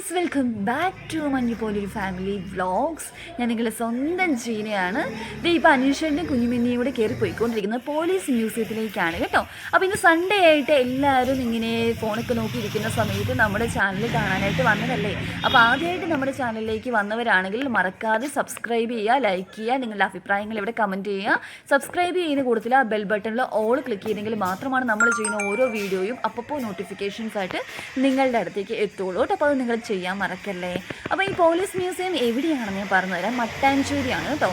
Guys, welcome back to മഞ്ഞുപോലൊരു family vlogs. ഞാൻ നിങ്ങളുടെ സ്വന്തം ജീനയാണ്. ഇത് ഇപ്പോൾ അനീഷേൻ്റെ കുഞ്ഞുമിന്നിയും കൂടെ കയറി പോയിക്കൊണ്ടിരിക്കുന്നത് പോലീസ് മ്യൂസിയത്തിലേക്കാണ് കേട്ടോ. അപ്പോൾ ഇന്ന് സൺഡേ ആയിട്ട് എല്ലാവരും ഇങ്ങനെ ഫോണൊക്കെ നോക്കിയിരിക്കുന്ന സമയത്ത് നമ്മുടെ ചാനൽ കാണാനായിട്ട് വന്നതല്ലേ. അപ്പോൾ ആദ്യമായിട്ട് നമ്മുടെ ചാനലിലേക്ക് വന്നവരാണെങ്കിൽ മറക്കാതെ സബ്സ്ക്രൈബ് ചെയ്യുക, ലൈക്ക് ചെയ്യുക, നിങ്ങളുടെ അഭിപ്രായങ്ങൾ ഇവിടെ കമൻറ്റ് ചെയ്യുക. സബ്സ്ക്രൈബ് ചെയ്യുന്ന കൂട്ടത്തിൽ ആ ബെൽ ബട്ടണിൽ ഓൾ ക്ലിക്ക് ചെയ്തെങ്കിൽ മാത്രമാണ് നമ്മൾ ചെയ്യുന്ന ഓരോ വീഡിയോയും അപ്പോൾ നോട്ടിഫിക്കേഷൻസ് ആയിട്ട് നിങ്ങളുടെ അടുത്തേക്ക് എത്തുള്ളൂ കേട്ടോ. അപ്പോൾ അത് നിങ്ങൾ ചെയ്യാൻ മറക്കല്ലേ. അപ്പോൾ ഈ പോലീസ് മ്യൂസിയം എവിടെയാണെന്ന് ഞാൻ പറഞ്ഞുതരാം. മട്ടാഞ്ചേരിയാണ് കേട്ടോ.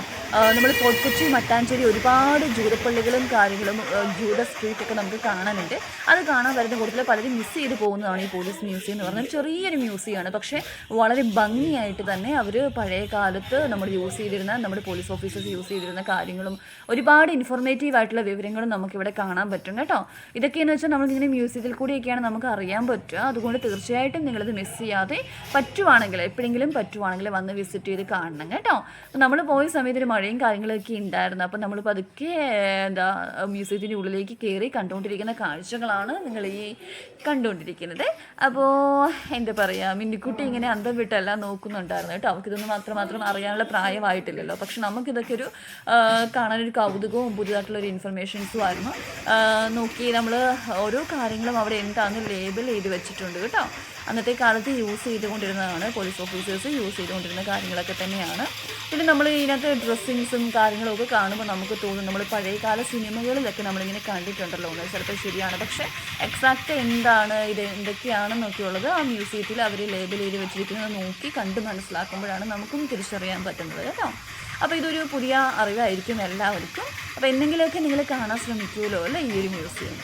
നമ്മൾ ഫോർട്ട് കൊച്ചി മട്ടാഞ്ചേരി ഒരുപാട് ജൂതപ്പള്ളികളും കാര്യങ്ങളും ജൂത സ്ട്രീറ്റൊക്കെ നമുക്ക് കാണാനുണ്ട്. അത് കാണാൻ വരുന്ന കൂടുതൽ പലരും മിസ് ചെയ്ത് പോകുന്നതാണ് ഈ പോലീസ് മ്യൂസിയം എന്ന് പറഞ്ഞാൽ. ചെറിയൊരു മ്യൂസിയമാണ്, പക്ഷേ വളരെ ഭംഗിയായിട്ട് തന്നെ അവർ പഴയ കാലത്ത് നമ്മൾ യൂസ് ചെയ്തിരുന്ന, നമ്മുടെ പോലീസ് ഓഫീസേഴ്സ് യൂസ് ചെയ്തിരുന്ന കാര്യങ്ങളും ഒരുപാട് ഇൻഫോർമേറ്റീവ് ആയിട്ടുള്ള വിവരങ്ങളും നമുക്കിവിടെ കാണാൻ പറ്റും കേട്ടോ. ഇതൊക്കെയെന്ന് വെച്ചാൽ നമ്മളിങ്ങനെ മ്യൂസിയത്തിൽ കൂടിയൊക്കെയാണ് നമുക്ക് അറിയാൻ പറ്റുക. അതുകൊണ്ട് തീർച്ചയായിട്ടും നിങ്ങളിത് മിസ് ചെയ്യാതെ പറ്റുവാണെങ്കിൽ, എപ്പോഴെങ്കിലും പറ്റുവാണെങ്കിൽ വന്ന് വിസിറ്റ് ചെയ്ത് കാണണം കേട്ടോ. നമ്മൾ പോയ സമയത്ത് ഒരു മഴയും കാര്യങ്ങളൊക്കെ ഉണ്ടായിരുന്നു. അപ്പോൾ നമ്മൾ പതുക്കെ മ്യൂസിയത്തിൻ്റെ ഉള്ളിലേക്ക് കയറി കണ്ടുകൊണ്ടിരിക്കുന്ന കാഴ്ചകളാണ് നിങ്ങൾ ഈ കണ്ടുകൊണ്ടിരിക്കുന്നത്. അപ്പോൾ എന്താ പറയുക, മിന്നിക്കുട്ടി ഇങ്ങനെ അന്തം വിട്ടെല്ലാം നോക്കുന്നുണ്ടായിരുന്നു കേട്ടോ. അവർക്കിതൊന്നും മാത്രം അറിയാനുള്ള പ്രായമായിട്ടില്ലല്ലോ. പക്ഷെ നമുക്കിതൊക്കെ ഒരു കാണാനൊരു കൗതുകവും പുതിയതായിട്ടുള്ളൊരു ഇൻഫർമേഷൻസും ആയിരുന്നു. നോക്കി നമ്മൾ ഓരോ കാര്യങ്ങളും അവിടെ എന്താണെന്ന് ലേബൽ ചെയ്ത് വെച്ചിട്ടുണ്ട് കേട്ടോ. അന്നത്തെ കാലത്ത് യൂസ് ചെയ്തുകൊണ്ടിരുന്നതാണ്, പോലീസ് ഓഫീസേഴ്സ് യൂസ് ചെയ്തുകൊണ്ടിരുന്ന കാര്യങ്ങളൊക്കെ തന്നെയാണ്. പിന്നെ നമ്മൾ ഇതിനകത്ത് ഡ്രസ്സിങ്സും കാര്യങ്ങളൊക്കെ കാണുമ്പോൾ നമുക്ക് തോന്നും നമ്മൾ പഴയകാല സിനിമകളിലൊക്കെ നമ്മളിങ്ങനെ കണ്ടിട്ടുണ്ടല്ലോ എന്ന്. ചിലപ്പോൾ ശരിയാണ്, പക്ഷേ എക്സാക്റ്റ് എന്താണ് ഇത് എന്തൊക്കെയാണെന്നൊക്കെയുള്ളത് ആ മ്യൂസിയത്തിൽ അവർ ലേബൽ ചെയ്ത് വെച്ചിരിക്കുന്നത് നോക്കി കണ്ട് മനസ്സിലാക്കുമ്പോഴാണ് നമുക്കും തിരിച്ചറിയാൻ പറ്റുന്നത് കേട്ടോ. അപ്പോൾ ഇതൊരു പുതിയ അറിവായിരിക്കും എല്ലാവർക്കും. അപ്പോൾ എന്തെങ്കിലുമൊക്കെ നിങ്ങൾ കാണാൻ ശ്രമിക്കുമല്ലോ അല്ലേ ഈ ഒരു മ്യൂസിയം.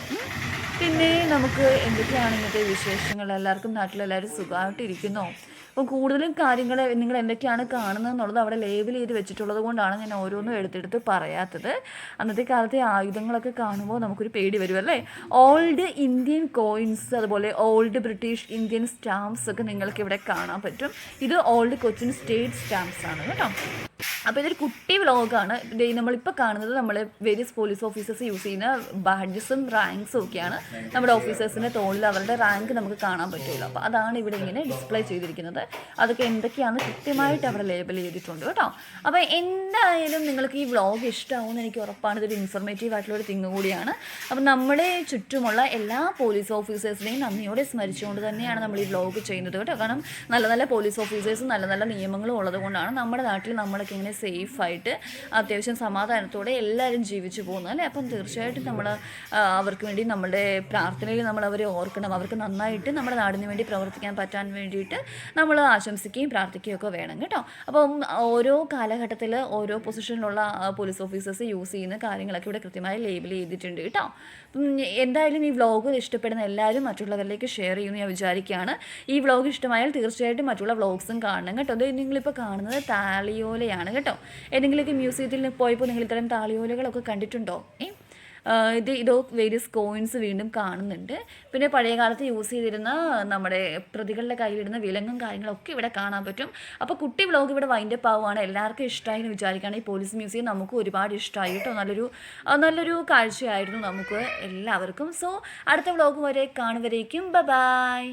പിന്നെ നമുക്ക് എന്തൊക്കെയാണ് ഇന്നത്തെ വിശേഷങ്ങൾ? എല്ലാവർക്കും നാട്ടിലെല്ലാവരും സുഖമായിട്ടിരിക്കുന്നോ? അപ്പോൾ കൂടുതലും കാര്യങ്ങൾ നിങ്ങൾ എന്തൊക്കെയാണ് കാണുന്നത് എന്നുള്ളത് അവിടെ ലേബൽ ചെയ്ത് വെച്ചിട്ടുള്ളത് കൊണ്ടാണ് ഞാൻ ഓരോന്നും എടുത്തെടുത്ത് പറയാത്തത്. അന്നത്തെ കാലത്തെ ആയുധങ്ങളൊക്കെ കാണുമ്പോൾ നമുക്കൊരു പേടി വരുമല്ലേ. ഓൾഡ് ഇന്ത്യൻ കോയിൻസ്, അതുപോലെ ഓൾഡ് ബ്രിട്ടീഷ് ഇന്ത്യൻ സ്റ്റാമ്പ്സ് ഒക്കെ നിങ്ങൾക്ക് ഇവിടെ കാണാൻ പറ്റും. ഇത് ഓൾഡ് കൊച്ചിൻ സ്റ്റേറ്റ് സ്റ്റാമ്പ്സ് ആണ് കേട്ടോ. അപ്പോൾ ഇതൊരു കുട്ടി വ്ളോഗാണ്. നമ്മളിപ്പോൾ കാണുന്നത് നമ്മൾ വേരിയസ് പോലീസ് ഓഫീസേഴ്സ് യൂസ് ചെയ്യുന്ന ബാഡ്ജസും റാങ്ക്സും ഒക്കെയാണ്. നമ്മുടെ ഓഫീസേഴ്സിൻ്റെ തോളിൽ അവരുടെ റാങ്ക് നമുക്ക് കാണാൻ പറ്റുമല്ലോ. അപ്പോൾ അതാണ് ഇവിടെ ഇങ്ങനെ ഡിസ്പ്ലേ ചെയ്തിരിക്കുന്നത്. അതൊക്കെ എന്തൊക്കെയാണെന്ന് കൃത്യമായിട്ട് അവിടെ ലേബൽ ചെയ്തിട്ടുണ്ട് കേട്ടോ. അപ്പോൾ എന്തായാലും നിങ്ങൾക്ക് ഈ വ്ളോഗ് ഇഷ്ടമാവുമെന്ന് എനിക്ക് ഉറപ്പാണ്. ഇതൊരു ഇൻഫോർമേറ്റീവ് ആയിട്ടുള്ളൊരു തിങ് കൂടിയാണ്. അപ്പോൾ നമ്മുടെ ചുറ്റുമുള്ള എല്ലാ പോലീസ് ഓഫീസേഴ്സിനെയും നന്ദിയോടെ സ്മരിച്ചുകൊണ്ട് തന്നെയാണ് നമ്മൾ ഈ വ്ളോഗ് ചെയ്യുന്നത് കേട്ടോ. കാരണം നല്ല നല്ല പോലീസ് ഓഫീസേഴ്സും നല്ല നല്ല നിയമങ്ങളും ഉള്ളത് കൊണ്ടാണ് നമ്മുടെ നാട്ടിൽ നമ്മളൊക്കെ ഇങ്ങനെ സേഫായിട്ട് അത്യാവശ്യം സമാധാനത്തോടെ എല്ലാവരും ജീവിച്ചു പോകുന്നത് അല്ലേ. അപ്പം തീർച്ചയായിട്ടും നമ്മൾ അവർക്ക് വേണ്ടി നമ്മുടെ പ്രാർത്ഥനയിൽ നമ്മൾ അവരെ ഓർക്കണം. അവർക്ക് നന്നായിട്ട് നമ്മുടെ നാടിന് വേണ്ടി പ്രവർത്തിക്കാൻ പറ്റാൻ വേണ്ടിയിട്ട് നമ്മൾ ആശംസിക്കുകയും പ്രാർത്ഥിക്കുകയും ഒക്കെ വേണം കേട്ടോ. അപ്പം ഓരോ കാലഘട്ടത്തിൽ ഓരോ പൊസിഷനിലുള്ള പോലീസ് ഓഫീസേഴ്സ് യൂസ് ചെയ്യുന്ന കാര്യങ്ങളൊക്കെ ഇവിടെ കൃത്യമായി ലേബൽ ചെയ്തിട്ടുണ്ട് കേട്ടോ. എന്തായാലും ഈ വ്ളോഗ് ഇഷ്ടപ്പെടുന്ന എല്ലാവരും മറ്റുള്ളവരിലേക്ക് ഷെയർ ചെയ്യുമെന്ന് ഞാൻ വിചാരിക്കുകയാണ്. ഈ വ്ളോഗ് ഇഷ്ടമായാൽ തീർച്ചയായിട്ടും മറ്റുള്ള വ്ളോഗ്സും കാണണം കേട്ടോ. അത് നിങ്ങളിപ്പോൾ കാണുന്നത് താളിയോലയാണ് കേട്ടോ. ഏതെങ്കിലുമൊക്കെ മ്യൂസിയത്തിൽ പോയപ്പോൾ നിങ്ങൾ ഇത്തരം താളിയോലകളൊക്കെ കണ്ടിട്ടുണ്ടോ? ഇതോ വേരിയസ് കോയിൻസ് വീണ്ടും കാണുന്നുണ്ട്. പിന്നെ പഴയ കാലത്ത് യൂസ് ചെയ്തിരുന്ന നമ്മുടെ പ്രതികളുടെ കയ്യിലിടുന്ന വിലങ്ങും കാര്യങ്ങളൊക്കെ ഇവിടെ കാണാൻ പറ്റും. അപ്പോൾ കുട്ടി വ്ളോഗ് ഇവിടെ വൈൻഡപ്പ് ആവുകയാണ്. എല്ലാവർക്കും ഇഷ്ടമായി എന്ന് വിചാരിക്കുകയാണ്. ഈ പോലീസ് മ്യൂസിയം നമുക്ക് ഒരുപാട് ഇഷ്ടമായി കേട്ടോ. നല്ലൊരു കാഴ്ചയായിരുന്നു നമുക്ക് എല്ലാവർക്കും. സോ അടുത്ത വ്ളോഗ് വരെ കാണുവരേക്കും ബൈ.